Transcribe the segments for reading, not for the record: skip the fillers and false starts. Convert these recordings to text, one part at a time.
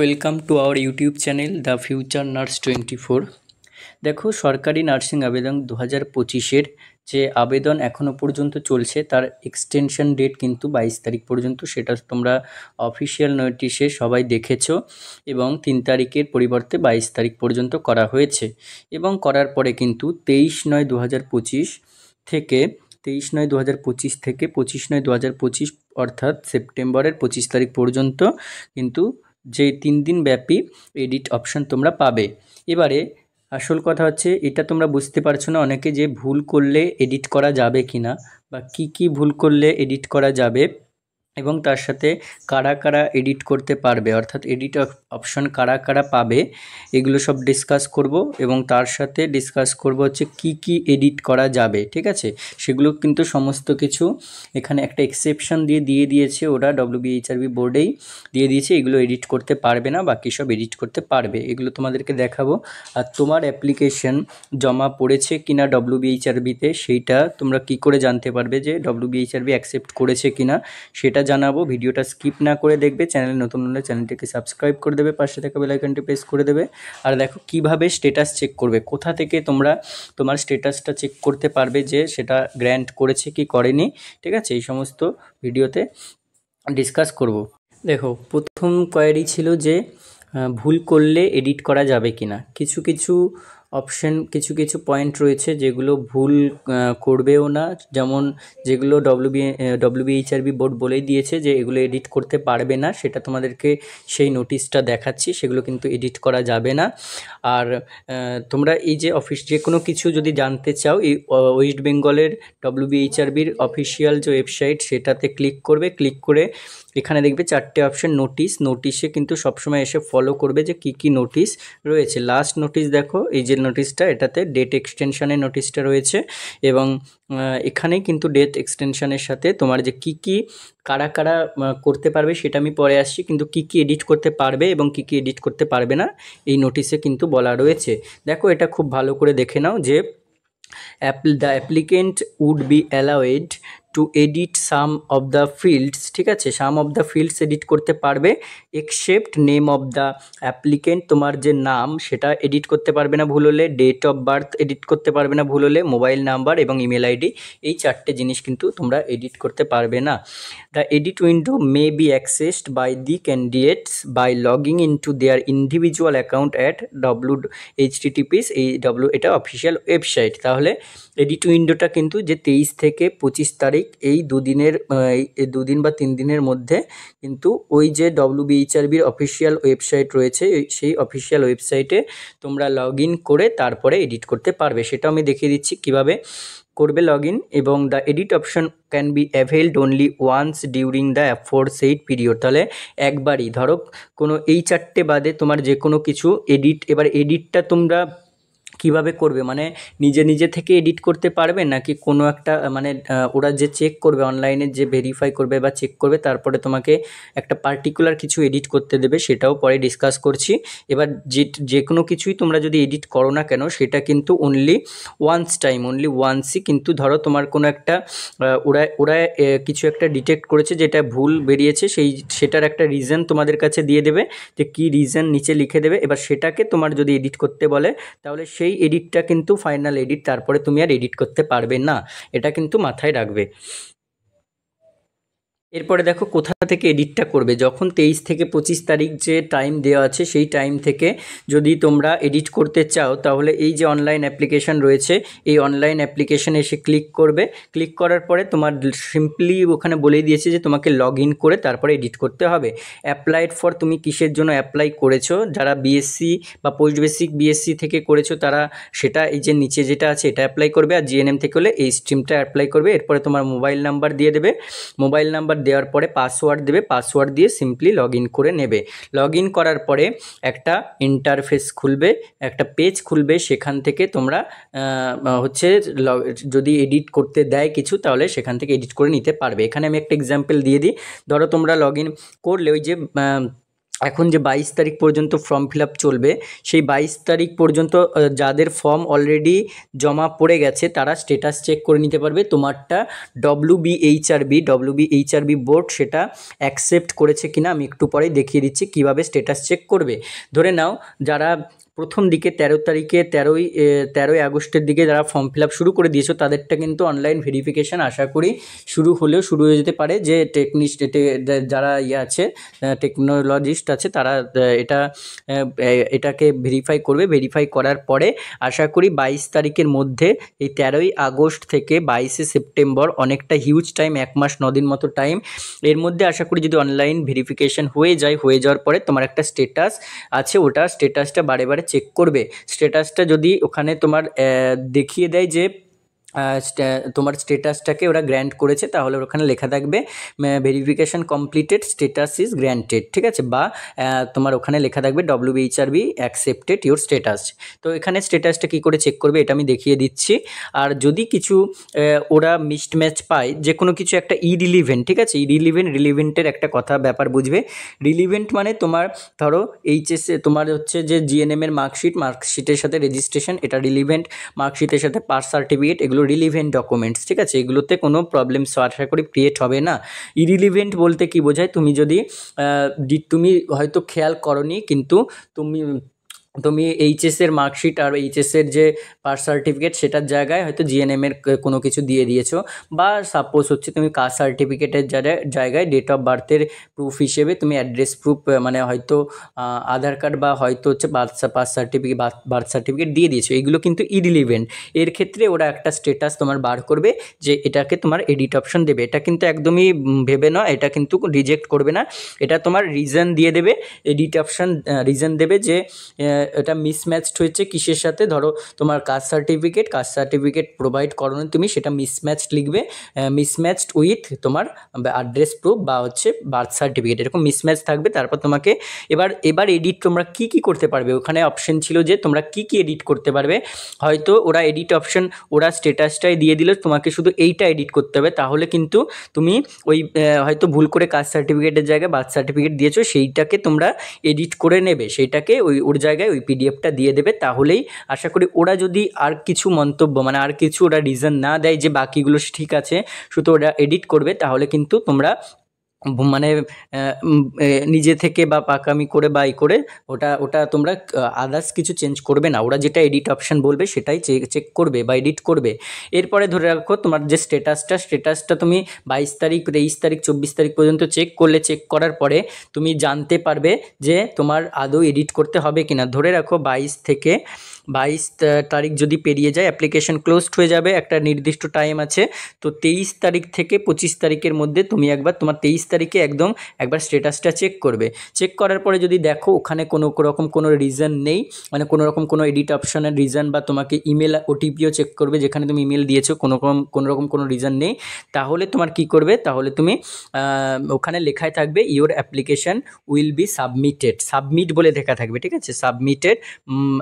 Welcome to our YouTube channel the future nurse 24। দেখো, সরকারি nursing আবেদন 2025-এর যে আবেদন এখনও পর্যন্ত চলছে তার এক্সটেনশন ডেট কিন্তু 22 তারিখ পর্যন্ত, সেটা তোমরা অফিসিয়াল নোটিশে সবাই দেখেছো। এবং 3 তারিখের পরিবর্তে 22 তারিখ পর্যন্ত করা হয়েছে। এবং করার পরে কিন্তু 23/9/2025 থেকে 23/9/2025 থেকে 25/9/2025 অর্থাৎ সেপ্টেম্বরের 25 তারিখ পর্যন্ত কিন্তু যে 3 দিন ব্যাপী এডিট অপশান তোমরা পাবে। এবারে আসল কথা হচ্ছে, এটা তোমরা বুঝতে পারছো না অনেকে, যে ভুল করলে এডিট করা যাবে কি না, বা কি ভুল করলে এডিট করা যাবে, এবং তার সাথে কারা কারা এডিট করতে পারবে, অর্থাৎ এডিট অপশন কারা কারা পাবে, এগুলো সব ডিসকাস করব। এবং তার সাথে ডিসকাস করব হচ্ছে কি এডিট করা যাবে, ঠিক আছে। সেগুলো কিন্তু সমস্ত কিছু এখানে একটা এক্সেপশন দিয়ে দিয়েছে ওরা, WBHRB বোর্ডেই দিয়ে দিয়েছে এগুলো এডিট করতে পারবে না, বাকি সব এডিট করতে পারবে। এগুলো তোমাদেরকে দেখাবো। আর তোমার অ্যাপ্লিকেশন জমা পড়েছে কিনা WBHRBতে, সেইটা তোমরা কি করে জানতে পারবে যে WBHRB অ্যাকসেপ্ট করেছে কিনা সেটা জানাবো। ভিডিওটা স্কিপ না করে দেখবে। চ্যানেল নতুন হলে চ্যানেলটিকে সাবস্ক্রাইব করে দেবে, পাশে থাকা বেল আইকনটি প্রেস করে দেবে। আর দেখো কিভাবে স্ট্যাটাস চেক করবে, কোথা থেকে তোমরা তোমার স্ট্যাটাসটা চেক করতে পারবে যে সেটা গ্র্যান্ট করেছে কি করেনি, ঠিক আছে। এই সমস্ত ভিডিওতে ডিসকাস করব। দেখো, প্রথম কোয়েরি ছিল যে ভুল করলে এডিট করা যাবে কি না। কিছু অপশন, কিছু পয়েন্ট রয়েছে যেগুলো ভুল করবেও না, যেমন যেগুলো WBHRB বোর্ড বলেই দিয়েছে যে এগুলো এডিট করতে পারবে না, সেটা তোমাদেরকে সেই নোটিশটা দেখাচ্ছি, সেগুলো কিন্তু এডিট করা যাবে না। আর তোমরা এই যে যে কোনো কিছু যদি জানতে চাও, এই ওয়েস্ট বেঙ্গলের WBHRBর অফিসিয়াল যে ওয়েবসাইট সেটাতে ক্লিক করবে। ক্লিক করে এখানে দেখবে 4টে অপশন, নোটিশে কিন্তু সবসময় এসে ফলো করবে যে কি নোটিশ রয়েছে। লাস্ট নোটিশ দেখো, এই যে নোটিশটা, এটাতে ডেট এক্সটেনশনের নোটিশটা রয়েছে। এবং এখানেই কিন্তু ডেট এক্সটেনশনের সাথে তোমার যে কি কারা কারা করতে পারবে সেটা আমি পরে আসছি, কিন্তু কি এডিট করতে পারবে এবং কি এডিট করতে পারবে না এই নোটিশে কিন্তু বলা রয়েছে। দেখো, এটা খুব ভালো করে দেখে নাও যে the applicant would be allowed to edit some of the fields, ঠিক আছে। সাম অফ দ্য ফিল্ডস এডিট করতে পারবে, except name of the applicant, তোমার যে নাম সেটা এডিট করতে পারবে না ভুল হলে, ডেট অফ বার্থ এডিট করতে পারবে না ভুল হলে, মোবাইল নাম্বার এবং ইমেল আইডি, এই 4টে জিনিস কিন্তু তোমরা এডিট করতে পারবে না। The edit window may be accessed by the candidates by logging into their individual account at https এটা অফিসিয়াল ওয়েবসাইট। তাহলে এডিট উইন্ডোটা কিন্তু যে 23 থেকে 25 তারিখ, এই দুদিনের 2 দিন বা 3 দিনের মধ্যে কিন্তু ওই যে WBHRBর অফিসিয়াল ওয়েবসাইট রয়েছে, সেই অফিসিয়াল ওয়েবসাইটে তোমরা লগ ইন করে তারপরে এডিট করতে পারবে। সেটা আমি দেখিয়ে দিচ্ছি কিভাবে করবে লগ ইন। এবং the edit option can be availed only once during the aforesaid period. তাহলে একবারই ধরো কোনো এই 4টে বাদে তোমার যে কোনো কিছু এডিট, এবার এডিটটা তোমরা কিভাবে করবে, মানে নিজে থেকে এডিট করতে পারবে নাকি কোনো একটা মানে ওরা যে চেক করবে, অনলাইনে যে ভেরিফাই করবে বা চেক করবে, তারপরে তোমাকে একটা পার্টিকুলার কিছু এডিট করতে দেবে, সেটাও পরে ডিসকাস করছি। এবার যে কোনো কিছুই তোমরা যদি এডিট করো না কেন, সেটা কিন্তু অনলি ওয়ান্সই কিন্তু ধরো তোমার কোনো একটা ওরা কিছু একটা ডিটেক্ট করেছে যেটা ভুল বেরিয়েছে, সেটার একটা রিজন তোমাদের কাছে দিয়ে দেবে, যে কি রিজন নিচে লিখে দেবে। এবার সেটাকে তোমার যদি এডিট করতে বলে, তাহলে সেই এডিটটা কিন্তু ফাইনাল এডিট, তারপরে তুমি আর এডিট করতে পারবে না, এটা কিন্তু মাথায় রাখবে। এরপরে দেখো কোথা থেকে এডিটটা করবে। যখন 23 থেকে 25 তারিখ যে টাইম দেওয়া আছে, সেই টাইম থেকে যদি তোমরা এডিট করতে চাও, তাহলে এই যে অনলাইন অ্যাপ্লিকেশান রয়েছে, এই অনলাইন অ্যাপ্লিকেশানে এসে ক্লিক করবে। ক্লিক করার পরে তোমার সিম্পলি ওখানে বলেই দিয়েছে যে তোমাকে লগ ইন করে তারপরে এডিট করতে হবে। অ্যাপ্লাইড ফর, তুমি কিসের জন্য অ্যাপ্লাই করেছো, যারা বিএসসি বা পোস্ট বেসিক বিএসসি থেকে করেছো তারা সেটা এই যে নিচে যেটা আছে এটা অ্যাপ্লাই করবে, আর জিএনএম থেকে হলে এই স্ট্রিমটা অ্যাপ্লাই করবে। এরপরে তোমার মোবাইল নাম্বার দিয়ে দেবে, মোবাইল নাম্বার দেওয়ার পরে পাসওয়ার্ড দেবে, পাসওয়ার্ড দিয়ে সিম্পলি লগ ইন করে নেবে। লগ ইন করার পরে একটা ইন্টারফেস খুলবে, একটা পেজ খুলবে, সেখান থেকে তোমরা হচ্ছে যদি এডিট করতে দেয় কিছু, তাহলে সেখান থেকে এডিট করে নিতে পারবে। এখানে আমি একটা এক্সাম্পল দিয়ে দিই। ধরো তোমরা লগ ইন করলে ওই যে এখন যে 22 তারিখ পর্যন্ত ফর্ম ফিল আপ চলবে, সেই 22 তারিখ পর্যন্ত যাদের ফর্ম অলরেডি জমা পড়ে গেছে তারা স্টেটাস চেক করে নিতে পারবে তোমারটা ডব্লিউবিএইচআরবি বোর্ড সেটা অ্যাকসেপ্ট করেছে কিনা। আমি একটু পরেই দেখিয়ে দিচ্ছি কিভাবে স্টেটাস চেক করবে। ধরে নাও যারা প্রথম দিকে 13 আগস্টের দিকে যারা ফর্ম ফিল আপ শুরু করে দিয়েছো তাদেরটা কিন্তু অনলাইন ভেরিফিকেশান আশা করি শুরু হয়ে যেতে পারে। যে যারা আছে টেকনোলজিস্ট আছে তারা এটাকে ভেরিফাই করার পরে আশা করি 22 তারিখের মধ্যে, এই 13 আগস্ট থেকে 22 সেপ্টেম্বর, অনেকটা হিউজ টাইম, 1 মাস 9 দিন মতো টাইম। এর মধ্যে আশা করি যদি অনলাইন ভেরিফিকেশান হয়ে যাওয়ার পরে তোমার একটা স্টেটাস আছে, ওটা স্টেটাসটা বারে বারে চেক করবে। স্টেটাসটা যদি ওখানে তোমার দেখিয়ে দেয় যে তোমার স্টেটাসটাকে ওরা গ্র্যান্ট করেছে, তাহলে ওখানে লেখা থাকবে verification completed, status is granted, ঠিক আছে, বা তোমার ওখানে লেখা থাকবে ডব্লিউবিএইচআরবি অ্যাকসেপ্টেড ইউর স্টেটাস। তো এখানে স্টেটাসটা কী করে চেক করবে এটা আমি দেখিয়ে দিচ্ছি। আর যদি কিছু ওরা মিসড ম্যাচ পায়, যে কোনো কিছু একটা ইরিলিভেন্ট, ঠিক আছে, রিলিভেন্টের একটা ব্যাপার বুঝবে। রিলিভেন্ট মানে তোমার ধরো এইচএসে তোমার হচ্ছে যে জিএনএমের মার্কশিটের সাথে রেজিস্ট্রেশন, এটা রিলিভেন্ট, মার্কশিটের সাথে পাস সার্টিফিকেট, এগুলো রিলিভেন্ট ডকুমেন্টস, ঠিক আছে, এগুলোতে কোনো প্রবলেমস আশা করি ক্রিয়েট হবে না। ইরিলিভেন্ট বলতে কি বোঝায়, তুমি যদি তুমি হয়তো খেয়াল করনি, কিন্তু তুমি এইচএসের মার্কশিট আর এইচএসের যে পাস সার্টিফিকেট সেটার জায়গায় হয়তো জিএনএমের কোনো কিছু দিয়ে দিয়েছো, বা সাপোজ হচ্ছে তুমি কাস্ট সার্টিফিকেটের জায়গায় ডেট অফ বার্থের প্রুফ হিসেবে তুমি অ্যাড্রেস প্রুফ মানে হয়তো আধার কার্ড বা হয়তো হচ্ছে বার্থ সার্টিফিকেট দিয়ে দিয়েছো। এগুলো কিন্তু ইরিলিভেন্ট। এর ক্ষেত্রে ওরা একটা স্টেটাস তোমার বার করবে যে এটাকে তোমার এডিট অপশন দেবে। এটা কিন্তু একদমই ভেবে নয়, এটা কিন্তু রিজেক্ট করবে না, এটা তোমার রিজন দিয়ে দেবে, এডিট অপশন রিজন দেবে যে এটা মিসম্যাচড হয়েছে কিসের সাথে। ধরো তোমার কাস্ট সার্টিফিকেট প্রোভাইড করোনি তুমি, সেটা মিসম্যাচড লিখবে, মিসম্যাচড উইথ তোমার অ্যাড্রেস প্রুফ বা হচ্ছে বার্থ সার্টিফিকেট, এরকম মিসম্যাচ থাকবে। তারপর তোমাকে এবার এডিট তোমরা কি করতে পারবে, ওখানে অপশন ছিল যে তোমরা কি এডিট করতে পারবে। হয়তো ওরা এডিট অপশন ওরা স্টেটাসটাই দিয়ে দিল, তোমাকে শুধু এইটা এডিট করতে হবে, তাহলে কিন্তু তুমি ওই হয়তো ভুল করে কাস্ট সার্টিফিকেটের জায়গায় বার্থ সার্টিফিকেট দিয়েছো, সেইটাকে তোমরা এডিট করে নেবে, সেইটাকে ওর জায়গায় ওই পিডিএফটা দিয়ে দেবে। তাহলেই আশা করি ওরা যদি আর কিছু মন্তব্য মানে আর কিছু ওরা রিজন না দেয় যে বাকিগুলো ঠিক আছে, শুধু ওরা এডিট করবে, তাহলে কিন্তু তোমরা মানে নিজে থেকে বা পাকামি করে বা করে ওটা তোমরা আদার্স কিছু চেঞ্জ করবে না। ওরা যেটা এডিট অপশান বলবে সেটাই চেক করবে বা এডিট করবে। এরপরে ধরে রাখো তোমার যে স্টেটাসটা তুমি 22 তারিখ, 23 তারিখ, 24 তারিখ পর্যন্ত চেক করার পরে তুমি জানতে পারবে যে তোমার আদৌ এডিট করতে হবে কিনা। ধরে রাখো 22 তারিখ যদি পেরিয়ে যায়, অ্যাপ্লিকেশন ক্লোজড হয়ে যাবে, একটা নির্দিষ্ট টাইম আছে। তো 23 তারিখ থেকে 25 তারিখের মধ্যে তুমি তোমার 23 তারিখে একবার স্টেটাসটা চেক করবে। চেক করার পরে যদি দেখো ওখানে কোনো রিজন নেই, মানে কোনো এডিট অপশনের রিজন, বা তোমাকে ইমেল ওটিপিও চেক করবে যেখানে তুমি ইমেল দিয়েছো, কোনো রিজন নেই, তাহলে তোমার কি করবে, তাহলে তুমি ওখানে লেখায় থাকবে your application will be submit বলে লেখা থাকবে, ঠিক আছে, submitted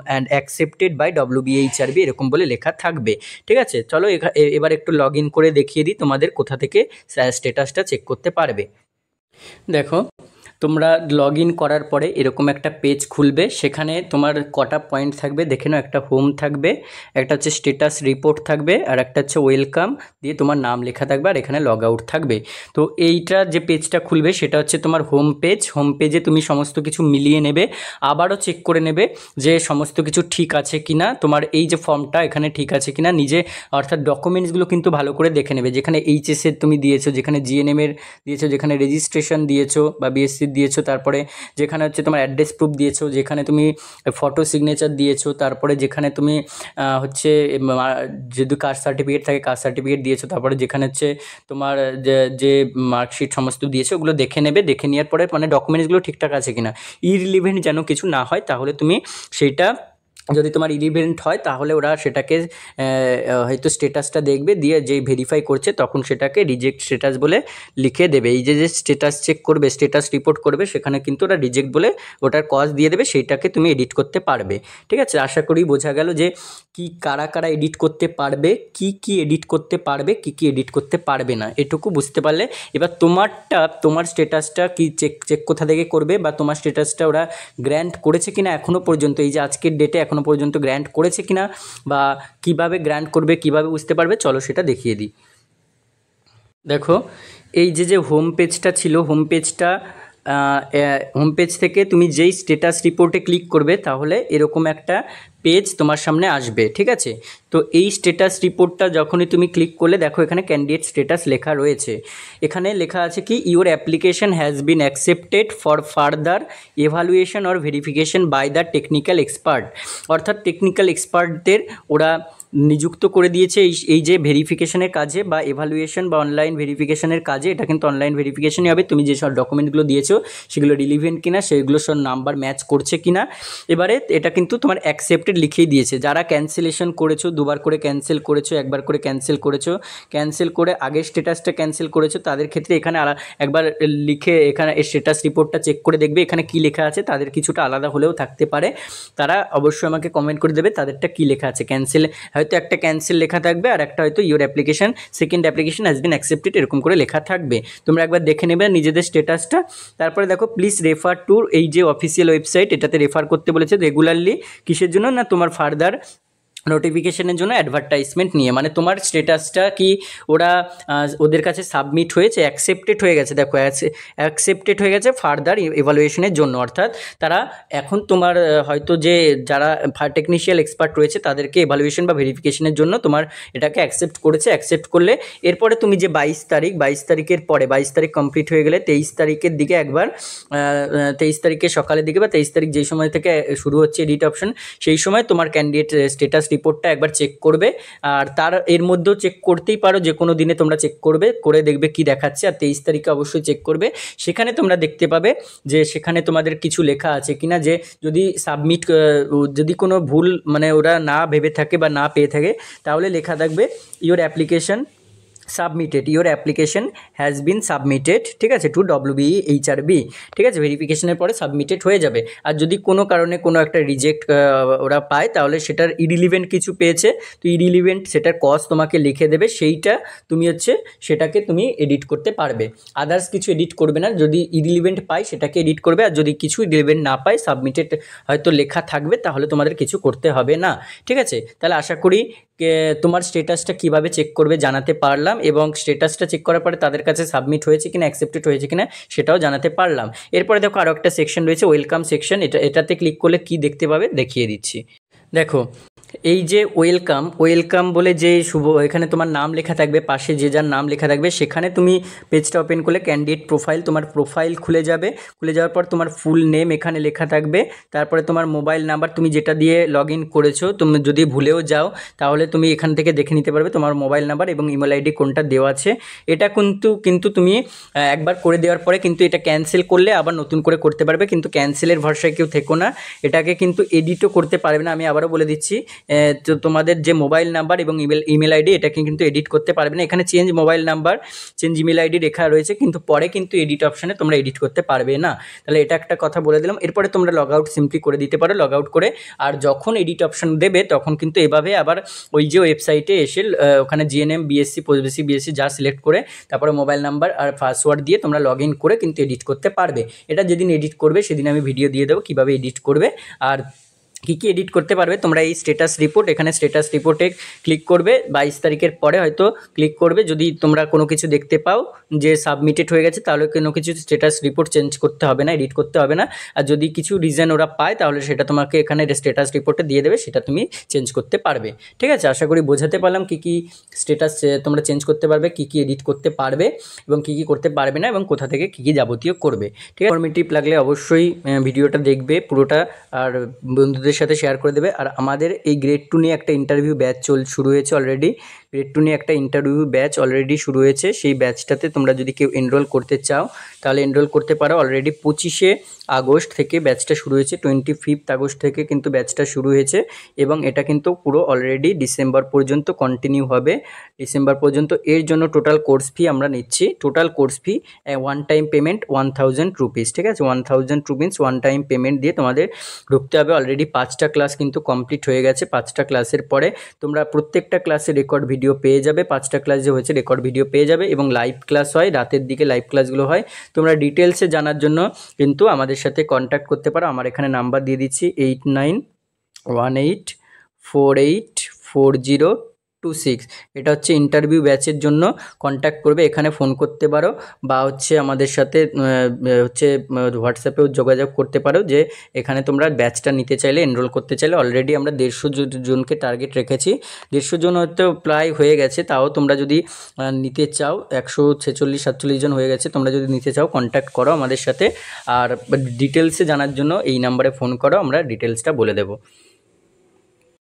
and accepted by WBHRB এরকম বলে লেখা থাকবে, ঠিক আছে। চলো এবার একটু লগ ইন করে দেখিয়ে দিই তোমাদের কোথা থেকে স্টেটাসটা চেক করতে পারবে। দেখো তোমরা লগ ইন করার পরে এরকম একটা পেজ খুলবে, সেখানে তোমার কটা পয়েন্ট থাকবে দেখে নাও। একটা হোম থাকবে, একটা হচ্ছে স্টেটাস রিপোর্ট থাকবে, আর একটা হচ্ছে ওয়েলকাম দিয়ে তোমার নাম লেখা থাকবে, আর এখানে লগ আউট থাকবে। তো এইটা যে পেজটা খুলবে সেটা হচ্ছে তোমার হোম পেজে তুমি সমস্ত কিছু মিলিয়ে নেবে, আবারও চেক করে নেবে যে সমস্ত কিছু ঠিক আছে কিনা, তোমার এই যে ফর্মটা এখানে ঠিক আছে কিনা, নিজে অর্থাৎ ডকুমেন্টসগুলো কিন্তু ভালো করে দেখে নেবে, যেখানে এইচএসের তুমি দিয়েছো, যেখানে জিএনএমের দিয়েছো, যেখানে রেজিস্ট্রেশন দিয়েছো বা বিএসসি দিয়েছো, তারপরে যেখানে হচ্ছে তোমার অ্যাড্রেস প্রুফ দিয়েছো, যেখানে তুমি ফটো সিগনেচার দিয়েছো, তারপরে যেখানে তুমি হচ্ছে যদি কাস্ট সার্টিফিকেট থাকে কাস্ট সার্টিফিকেট দিয়েছো, তারপরে যেখানে হচ্ছে তোমার যে মার্কশিট সমস্ত দিয়েছো, ওগুলো দেখে নেবে। দেখে নেওয়ার পরে মানে ডকুমেন্টসগুলো ঠিকঠাক আছে কিনা, ইরিলিভেন্ট যেন কিছু না হয়, তাহলে তুমি সেইটা যদি তোমার ইরিলেভেন্ট হয় তাহলে ওরা সেটাকে হয়তো স্ট্যাটাসটা দেখবে, দিয়ে যেই ভেরিফাই করছে তখন সেটাকে রিজেক্ট স্ট্যাটাস বলে লিখে দেবে। এই যে স্ট্যাটাস চেক করবে, স্ট্যাটাস রিপোর্ট করবে, সেখানে কিন্তু ওরা রিজেক্ট বলে ওটার কজ দিয়ে দেবে, সেইটাকে তুমি এডিট করতে পারবে। ঠিক আছে, আশা করি বোঝা গেল যে কারা কারা এডিট করতে পারবে, কি এডিট করতে পারবে, কি এডিট করতে পারবে না, এটুকু বুঝতে পারলে এবার তোমার স্ট্যাটাসটা কি চেক কোথা থেকে করবে, বা তোমার স্ট্যাটাসটা ওরা গ্র্যান্ট করেছে কিনা এখনও পর্যন্ত, এই যে আজকের ডেটে এখনও পর্যন্ত গ্র্যান্ট করেছে কিনা, বা কিভাবে গ্র্যান্ট করবে, কিভাবে বুঝতে পারবে, চলো সেটা দেখিয়ে দিই। দেখো, এই যে হোম পেজটা ছিল, হোম পেজ থেকে তুমি যেই স্ট্যাটাস রিপোর্টে ক্লিক করবে তাহলে এরকম একটা পেজ তোমার সামনে আসবে। ঠিক আছে, তো এই স্ট্যাটাস রিপোর্টটা যখনই তুমি ক্লিক করলে দেখো এখানে ক্যান্ডিডেট স্ট্যাটাস লেখা রয়েছে। এখানে লেখা আছে কি, your application has been accepted for further evaluation or verification by the technical expert. অর্থাৎ টেকনিক্যাল এক্সপার্টদের ওরা নিযুক্ত করে দিয়েছে এই যে ভেরিফিকেশনের কাজে বা এভালুয়েশন বা অনলাইন ভেরিফিকেশনের কাজে। এটা কিন্তু অনলাইন ভেরিফিকেশনই হবে, তুমি যেসব ডকুমেন্টগুলো দিয়েছো সেগুলো রিলিভেন্ট কিনা, সেগুলো সব নাম্বার ম্যাচ করছে কিনা। এবারে এটা কিন্তু তোমার অ্যাকসেপ্টেড লিখেই দিয়েছে। যারা ক্যান্সেলেশন করেছো, দুবার করে ক্যান্সেল করেছো, একবার করে ক্যান্সেল করেছো, ক্যান্সেল করে আগের স্ট্যাটাসটা ক্যান্সেল করেছো, তাদের ক্ষেত্রে এখানে একবার লিখে এখানে স্ট্যাটাস রিপোর্টটা চেক করে দেখবে এখানে কি লেখা আছে। তাদের কিছুটা আলাদা হলেও থাকতে পারে, তারা অবশ্যই আমাকে কমেন্ট করে দেবে তাদেরটা কি লেখা আছে। ক্যান্সেল হয়তো একটা ক্যান্সেল লেখা থাকবে, আর একটা হয়তো your application second application has been accepted এরকম করে লেখা থাকবে। তোমরা একবার দেখে নেবে নিজেদের স্ট্যাটাসটা। তারপরে দেখো, প্লিজ রেফার টু, এই যে অফিসিয়াল ওয়েবসাইট, এটাতে রেফার করতে বলেছে রেগুলারলি। কিসের জন্য না, তোমার ফার্দার নোটিফিকেশনের জন্য, অ্যাডভার্টাইজমেন্ট নিয়ে। মানে তোমার স্ট্যাটাসটা কি ওরা ওদের কাছে সাবমিট হয়েছে, অ্যাকসেপ্টেড হয়ে গেছে। দেখো অ্যাকসেপ্টেড হয়ে গেছে ফার্দার এভালুয়েশনের জন্য। অর্থাৎ তারা এখন তোমার হয়তো যে যারা টেকনিশিয়াল এক্সপার্ট রয়েছে তাদেরকে এভালুয়েশন বা ভেরিফিকেশনের জন্য তোমার এটাকে অ্যাকসেপ্ট করেছে। অ্যাকসেপ্ট করলে এরপরে তুমি যে 22 তারিখের পরে, 22 তারিখ কমপ্লিট হয়ে গেলে 23 তারিখের দিকে একবার 23 তারিখের সকালের দিকে বা 23 তারিখ যেই সময় থেকে শুরু হচ্ছে এডিট অপশন, সেই সময় তোমার ক্যান্ডিডেট স্ট্যাটাস রিপোর্টটা একবার চেক করবে। আর এর মধ্যেও চেক করতেই পারো, যে কোনো দিনে তোমরা চেক করবে, করে দেখবে কি দেখাচ্ছে। আর 23 তারিখে অবশ্যই চেক করবে। সেখানে তোমরা দেখতে পাবে যে সেখানে তোমাদের কিছু লেখা আছে কিনা, যে যদি সাবমিট, যদি কোনো ভুল মানে ওরা না ভেবে থাকে বা না পেয়ে থাকে, তাহলে লেখা থাকবে your application submitted, your application has been submitted. ঠিক আছে, টু WBHRB। ঠিক আছে, ভেরিফিকেশনের পরে সাবমিটেড হয়ে যাবে। আর যদি কোনো কারণে কোনো একটা রিজেক্ট ওরা পায়, তাহলে সেটার ইরিলিভেন্ট কিছু পেয়েছে, তো ইরিলিভেন্ট সেটার কজ তোমাকে লিখে দেবে, সেইটা তুমি সেটাকে তুমি এডিট করতে পারবে। আদার্স কিছু এডিট করবে না। যদি ইরিলিভেন্ট পাই সেটাকে এডিট করবে, আর যদি কিছু ইরিলিভেন্ট না পাই, সাবমিটেড হয়তো লেখা থাকবে, তাহলে তোমাদের কিছু করতে হবে না। ঠিক আছে, তাহলে আশা করি তোমার স্ট্যাটাসটা কিভাবে চেক করবে জানাতে পারলাম, এবং স্ট্যাটাসটা চেক করার পরে তাদের কাছে সাবমিট হয়েছে কিনা, অ্যাকসেপ্টেড হয়েছে কিনা সেটাও জানাতে পারলাম। এরপরে দেখো আরও একটা সেকশন রয়েছে, ওয়েলকাম সেকশন। এটাতে ক্লিক করলে কি দেখতে পাবে দেখিয়ে দিচ্ছি। দেখো, এই যে ওয়েলকাম বলে যে এখানে তোমার নাম লেখা থাকবে, পাশে যে যার নাম লেখা থাকবে, সেখানে তুমি পেজটা ওপেন করলে ক্যান্ডিডেট প্রোফাইল, তোমার প্রোফাইল খুলে যাবে। খুলে যাওয়ার পর তোমার ফুল নেম এখানে লেখা থাকবে, তারপরে তোমার মোবাইল নাম্বার, তুমি যেটা দিয়ে লগ ইন করেছো, তুমি যদি ভুলেও যাও তাহলে তুমি এখান থেকে দেখে নিতে পারবে তোমার মোবাইল নাম্বার এবং ইমেল আইডি কোনটা দেওয়া আছে। এটা কিন্তু তুমি একবার করে দেওয়ার পরে কিন্তু এটা ক্যান্সেল করলে আবার নতুন করে করতে পারবে, কিন্তু ক্যান্সেলের ভরসায় কেউ থেকো না। এটাকে কিন্তু এডিটও করতে পারবে না। আমি আবারও বলে দিচ্ছি, তো তোমাদের যে মোবাইল নাম্বার এবং ইমেল আইডি এটাকে কিন্তু এডিট করতে পারবে না। এখানে change mobile number, change email ID লেখা রয়েছে, কিন্তু পরে কিন্তু এডিট অপশানে তোমরা এডিট করতে পারবে না। তাহলে এটা একটা কথা বলে দিলাম। এরপরে তোমরা লগ আউট সিম্পলি করে দিতে পারো, লগ আউট করে। আর যখন এডিট অপশান দেবে তখন কিন্তু এভাবে আবার ওই যে ওয়েবসাইটে এসে ওখানে GNM BSc পোস্ট BSc যা সিলেক্ট করে তারপরে মোবাইল নাম্বার আর পাসওয়ার্ড দিয়ে তোমরা লগ ইন করে কিন্তু এডিট করতে পারবে। এটা যেদিন এডিট করবে সেদিন আমি ভিডিও দিয়ে দেবো কীভাবে এডিট করবে আর কী এডিট করতে পারবে। তোমরা এই স্ট্যাটাস রিপোর্ট, এখানে স্ট্যাটাস রিপোর্টে ক্লিক করবে, 22 তারিখের পরে হয়তো ক্লিক করবে। যদি তোমরা কোনো কিছু দেখতে পাও যে সাবমিটেড হয়ে গেছে, তাহলে কোনো কিছু স্ট্যাটাস রিপোর্ট চেঞ্জ করতে হবে না, এডিট করতে হবে না। আর যদি কিছু রিজন ওরা পায় তাহলে সেটা তোমাকে এখানে স্ট্যাটাস রিপোর্টে দিয়ে দেবে, সেটা তুমি চেঞ্জ করতে পারবে। ঠিক আছে, আশা করি বোঝাতে পারলাম কী স্ট্যাটাস তোমরা চেঞ্জ করতে পারবে, কী এডিট করতে পারবে এবং কী করতে পারবে না, এবং কোথা থেকে কী যাবতীয় করবে। ঠিক আছে, ইনফরমেটিভ লাগলে অবশ্যই ভিডিওটা দেখবে পুরোটা, আর বন্ধুদের সাথে শেয়ার করে দেবে। আর আমাদের এই গ্রেড 2 নিয়ে একটা ইন্টারভিউ ব্যাচ শুরু হয়েছে অলরেডি। গ্রেড 2 নিয়ে একটা ইন্টারভিউ ব্যাচ অলরেডি শুরু হয়েছে। সেই ব্যাচটাতে তোমরা যদি কেউ এনরোল করতে চাও তাহলে এনরোল করতে পারো। অলরেডি 25শে আগস্ট থেকে ব্যাচটা শুরু হয়েছে, 25th আগস্ট থেকে কিন্তু ব্যাচটা শুরু হয়েছে এবং এটা কিন্তু পুরো অলরেডি ডিসেম্বর পর্যন্ত কন্টিনিউ হবে, ডিসেম্বর পর্যন্ত। এর জন্য টোটাল কোর্স ফি আমরা নিচ্ছি, total course fee one time payment 1000 rupees, ঠিক আছে। 1000 রুপিস ওয়ান টাইম পেমেন্ট দিয়ে তোমাদের ঢুকতে হবে। অলরেডি 5টা ক্লাস কিন্তু কমপ্লিট হয়ে গেছে। 5টা ক্লাসের পরে তোমরা প্রত্যেকটা ক্লাসে রেকর্ড ভিডিও পেয়ে যাবে। 5টা ক্লাস যে হয়েছে রেকর্ড ভিডিও পেয়ে যাবে এবং লাইভ ক্লাস হয়, রাতের দিকে লাইভ ক্লাসগুলো হয়। তোমরা ডিটেলসে জানার জন্য কিন্তু আমাদের সাথে কন্ট্যাক্ট করতে পারো। আমার এখানে নাম্বার দিয়ে দিচ্ছি 8918484026। এটা হচ্ছে ইন্টারভিউ ব্যাচের জন্য কন্ট্যাক্ট করবে, এখানে ফোন করতে পারো বা হচ্ছে আমাদের সাথে হোয়াটসঅ্যাপেও যোগাযোগ করতে পারো যে এখানে তোমরা ব্যাচটা নিতে চাইলে, এনরোল করতে চাইলে। অলরেডি আমরা 150 জনকে টার্গেট রেখেছি, 150 জন হয়তো প্রায় হয়ে গেছে। তাও তোমরা যদি নিতে চাও, 146-47 জন হয়ে গেছে, তোমরা যদি নিতে চাও কন্ট্যাক্ট করো আমাদের সাথে। আর ডিটেলসে জানার জন্য এই নাম্বারে ফোন করো, আমরা ডিটেলসটা বলে দেবো।